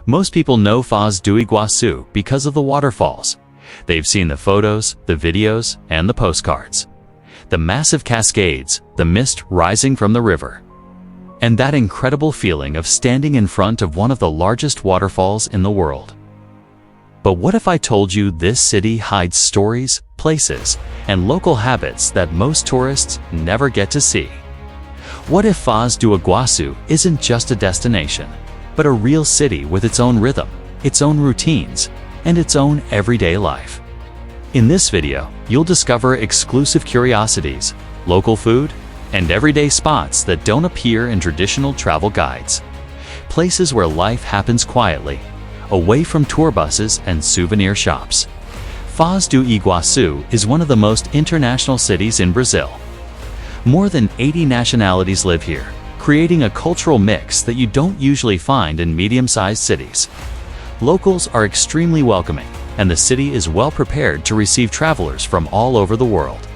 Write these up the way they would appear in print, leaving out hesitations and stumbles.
Most people know Foz do Iguaçu because of the waterfalls. They've seen the photos, the videos, and the postcards. The massive cascades, the mist rising from the river, and that incredible feeling of standing in front of one of the largest waterfalls in the world. But what if I told you this city hides stories, places, and local habits that most tourists never get to see? What if Foz do Iguaçu isn't just a destination, but a real city with its own rhythm, its own routines, and its own everyday life? In this video, you'll discover exclusive curiosities, local food, and everyday spots that don't appear in traditional travel guides. Places where life happens quietly, away from tour buses and souvenir shops. Foz do Iguaçu is one of the most international cities in Brazil. More than 80 nationalities live here, creating a cultural mix that you don't usually find in medium-sized cities. Locals are extremely welcoming, and the city is well prepared to receive travelers from all over the world.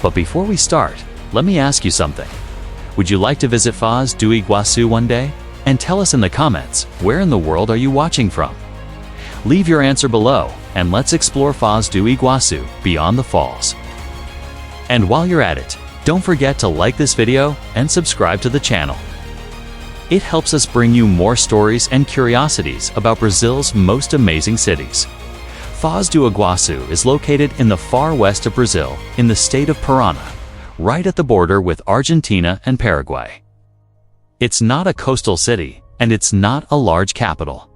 But before we start, let me ask you something. Would you like to visit Foz do Iguaçu one day? And tell us in the comments, where in the world are you watching from? Leave your answer below, and let's explore Foz do Iguaçu beyond the falls. And while you're at it, don't forget to like this video and subscribe to the channel. It helps us bring you more stories and curiosities about Brazil's most amazing cities. Foz do Iguaçu is located in the far west of Brazil, in the state of Paraná, right at the border with Argentina and Paraguay. It's not a coastal city, and it's not a large capital.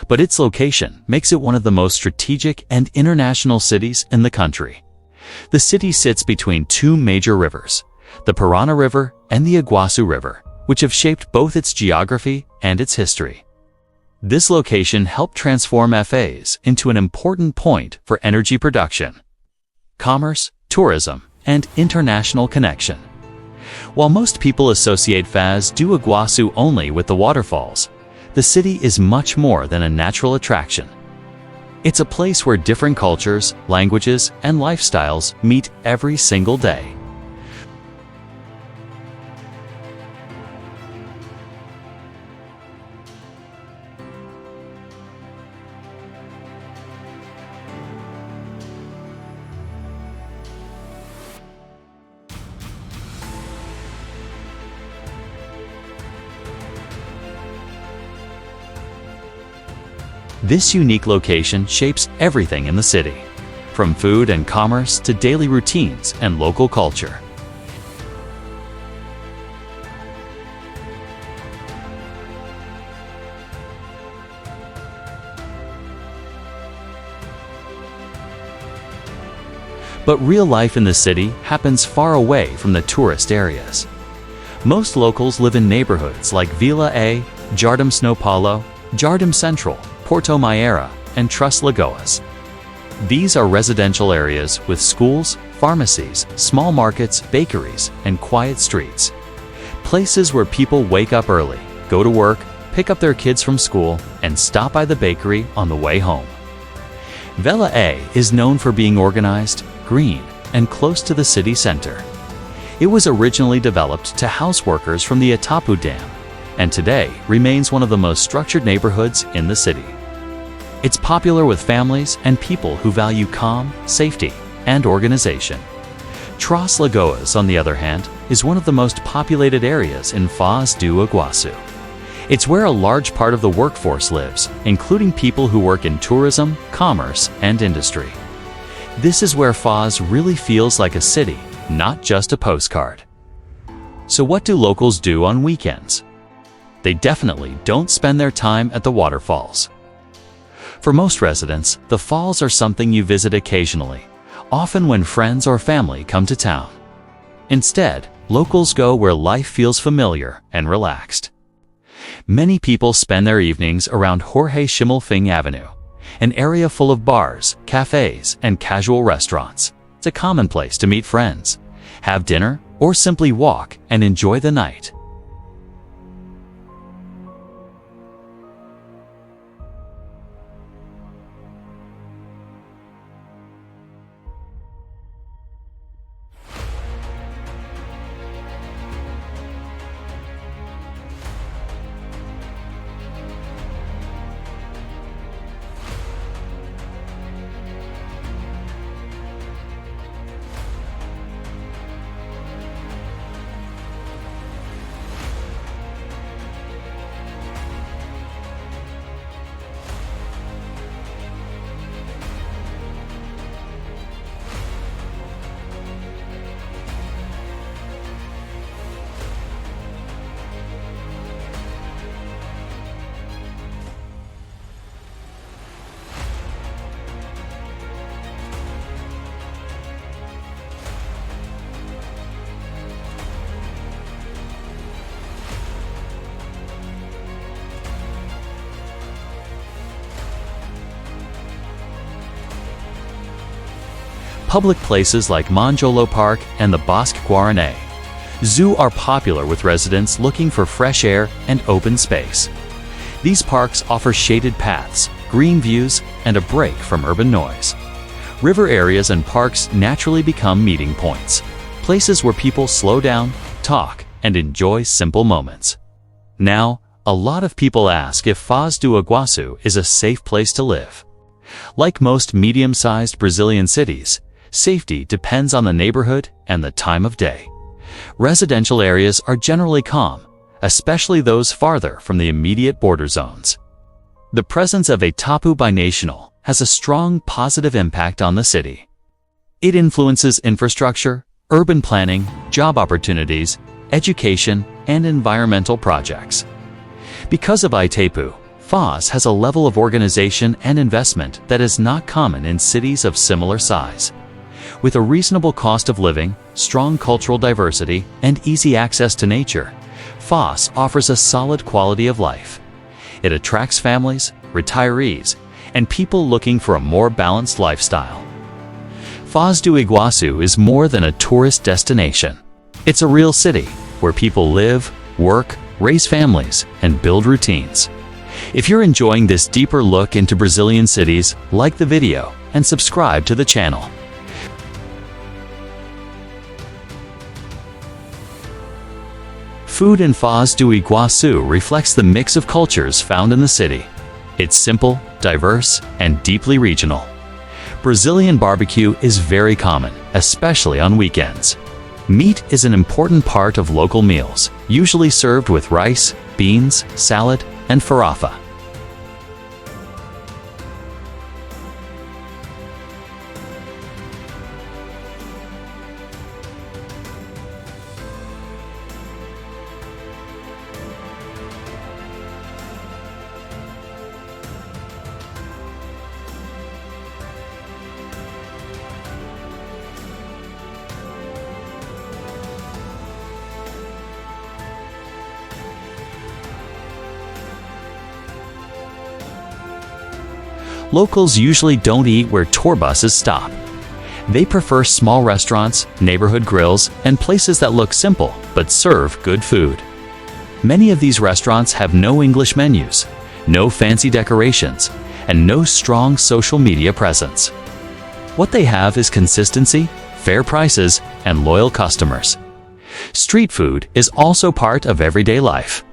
But its location makes it one of the most strategic and international cities in the country. The city sits between two major rivers, the Paraná River and the Iguaçu River, which have shaped both its geography and its history. This location helped transform Foz into an important point for energy production, commerce, tourism, and international connection. While most people associate Foz do Iguaçu only with the waterfalls, the city is much more than a natural attraction. It's a place where different cultures, languages, and lifestyles meet every single day. This unique location shapes everything in the city, from food and commerce to daily routines and local culture. But real life in the city happens far away from the tourist areas. Most locals live in neighborhoods like Vila A, Jardim São Paulo, Jardim Central, Porto Maieira, and Três Lagoas. These are residential areas with schools, pharmacies, small markets, bakeries, and quiet streets. Places where people wake up early, go to work, pick up their kids from school, and stop by the bakery on the way home. Vila A is known for being organized, green, and close to the city center. It was originally developed to house workers from the Itapu Dam, and today remains one of the most structured neighborhoods in the city. It's popular with families and people who value calm, safety, and organization. Três Lagoas, on the other hand, is one of the most populated areas in Foz do Iguaçu. It's where a large part of the workforce lives, including people who work in tourism, commerce, and industry. This is where Foz really feels like a city, not just a postcard. So what do locals do on weekends? They definitely don't spend their time at the waterfalls. For most residents, the falls are something you visit occasionally, often when friends or family come to town. Instead, locals go where life feels familiar and relaxed. Many people spend their evenings around Jorge Schimmelfing Avenue, an area full of bars, cafes, and casual restaurants. It's a common place to meet friends, have dinner, or simply walk and enjoy the night. Public places like Monjolo Park and the Bosque Guarané Zoo are popular with residents looking for fresh air and open space. These parks offer shaded paths, green views, and a break from urban noise. River areas and parks naturally become meeting points, places where people slow down, talk, and enjoy simple moments. Now, a lot of people ask if Foz do Iguaçu is a safe place to live. Like most medium-sized Brazilian cities, safety depends on the neighborhood and the time of day. Residential areas are generally calm, especially those farther from the immediate border zones. The presence of a tapu binational has a strong positive impact on the city. It influences infrastructure, urban planning, job opportunities, education, and environmental projects. Because of Itapu, Foz has a level of organization and investment that is not common in cities of similar size. With a reasonable cost of living, strong cultural diversity, and easy access to nature, Foz offers a solid quality of life. It attracts families, retirees, and people looking for a more balanced lifestyle. Foz do Iguaçu is more than a tourist destination. It's a real city where people live, work, raise families, and build routines. If you're enjoying this deeper look into Brazilian cities, like the video and subscribe to the channel. Food in Foz do Iguaçu reflects the mix of cultures found in the city. It's simple, diverse, and deeply regional. Brazilian barbecue is very common, especially on weekends. Meat is an important part of local meals, usually served with rice, beans, salad, and farofa. Locals usually don't eat where tour buses stop. They prefer small restaurants, neighborhood grills, and places that look simple but serve good food. Many of these restaurants have no English menus, no fancy decorations, and no strong social media presence. What they have is consistency, fair prices, and loyal customers. Street food is also part of everyday life.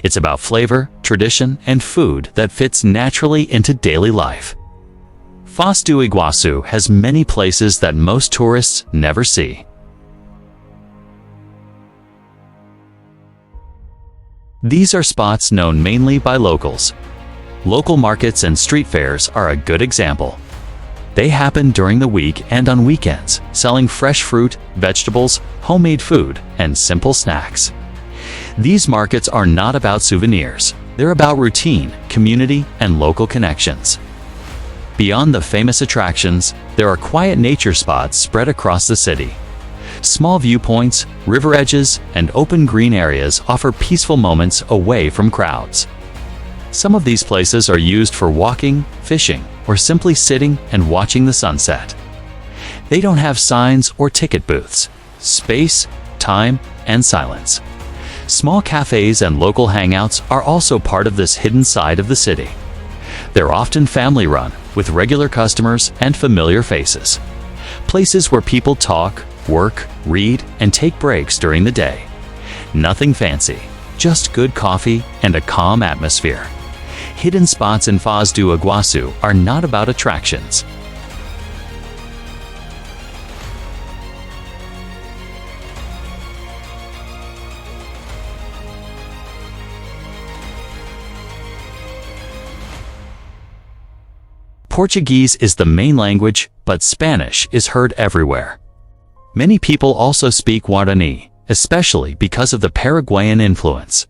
It's about flavor, tradition, and food that fits naturally into daily life. Foz do Iguaçu has many places that most tourists never see. These are spots known mainly by locals. Local markets and street fairs are a good example. They happen during the week and on weekends, selling fresh fruit, vegetables, homemade food, and simple snacks. These markets are not about souvenirs. They're about routine, community, and local connections. Beyond the famous attractions, there are quiet nature spots spread across the city. Small viewpoints, river edges, and open green areas offer peaceful moments away from crowds. Some of these places are used for walking, fishing, or simply sitting and watching the sunset. They don't have signs or ticket booths. Space, time, and silence. Small cafes and local hangouts are also part of this hidden side of the city. They're often family-run, with regular customers and familiar faces. Places where people talk, work, read, and take breaks during the day. Nothing fancy, just good coffee and a calm atmosphere. Hidden spots in Foz do Iguaçu are not about attractions. Portuguese is the main language, but Spanish is heard everywhere. Many people also speak Guarani, especially because of the Paraguayan influence.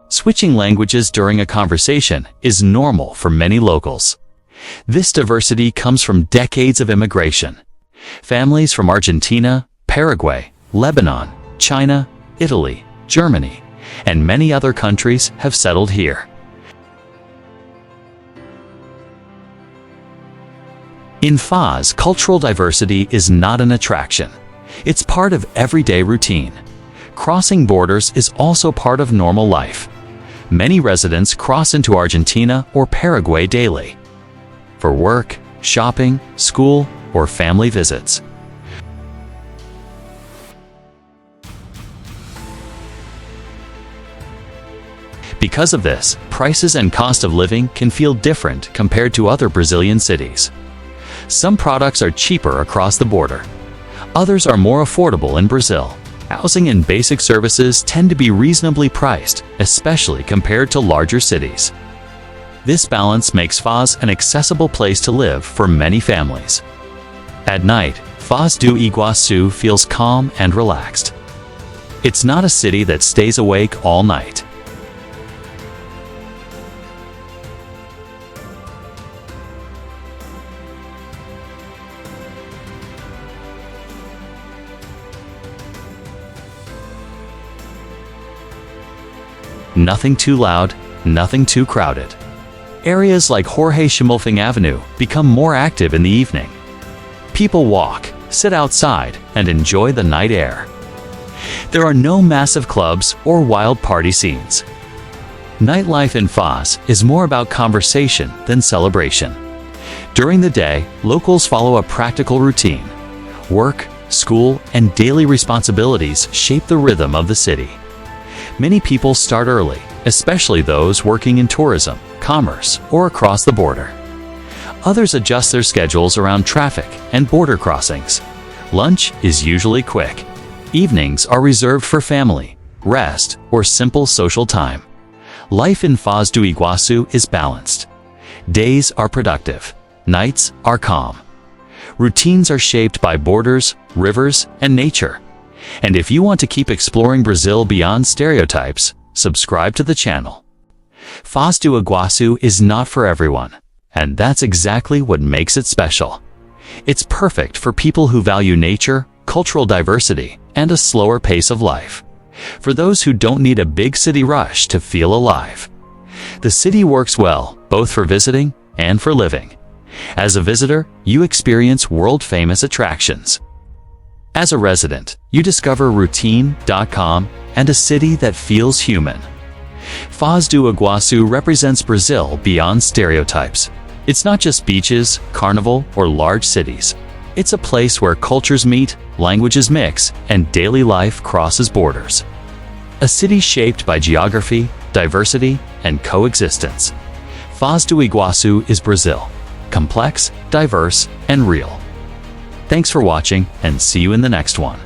Switching languages during a conversation is normal for many locals. This diversity comes from decades of immigration. Families from Argentina, Paraguay, Lebanon, China, Italy, Germany, and many other countries have settled here. In Foz, cultural diversity is not an attraction. It's part of everyday routine. Crossing borders is also part of normal life. Many residents cross into Argentina or Paraguay daily for work, shopping, school, or family visits. Because of this, prices and cost of living can feel different compared to other Brazilian cities. Some products are cheaper across the border. Others are more affordable in Brazil. Housing and basic services tend to be reasonably priced, especially compared to larger cities. This balance makes Foz an accessible place to live for many families. At night, Foz do Iguaçu feels calm and relaxed. It's not a city that stays awake all night. Nothing too loud, nothing too crowded. Areas like Jorge Schimmelfing Avenue become more active in the evening. People walk, sit outside, and enjoy the night air. There are no massive clubs or wild party scenes. Nightlife in Foz is more about conversation than celebration. During the day, locals follow a practical routine. Work, school, and daily responsibilities shape the rhythm of the city. Many people start early, especially those working in tourism, commerce, or across the border. Others adjust their schedules around traffic and border crossings. Lunch is usually quick. Evenings are reserved for family, rest, or simple social time. Life in Foz do Iguaçu is balanced. Days are productive. Nights are calm. Routines are shaped by borders, rivers, and nature. And if you want to keep exploring Brazil beyond stereotypes, subscribe to the channel. Foz do Iguaçu is not for everyone, and that's exactly what makes it special. It's perfect for people who value nature, cultural diversity, and a slower pace of life. For those who don't need a big city rush to feel alive. The city works well, both for visiting and for living. As a visitor, you experience world-famous attractions. As a resident, you discover routine.com and a city that feels human. Foz do Iguaçu represents Brazil beyond stereotypes. It's not just beaches, carnival, or large cities. It's a place where cultures meet, languages mix, and daily life crosses borders. A city shaped by geography, diversity, and coexistence. Foz do Iguaçu is Brazil. Complex, diverse, and real. Thanks for watching, and see you in the next one.